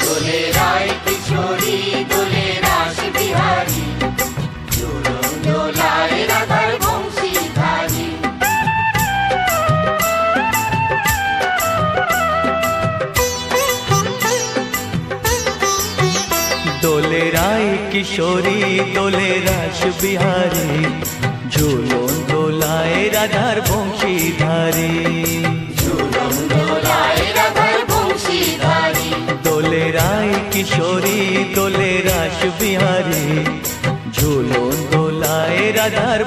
দোলে রায় কিশোরী দোলে রাস বিহারী, ঝুলন দোলায় রাধার বংশীধারী। দোলে রায় কিশোরী দোলে রাস বিহারী, ঝুলন দোলায় রাধার বংশীধারী। ঝুলন দোলায় রাধার বংশীধারী। দোলে রায় কিশোরী দোলে রাস বিহারী, ঝুলন দোলায় রাধার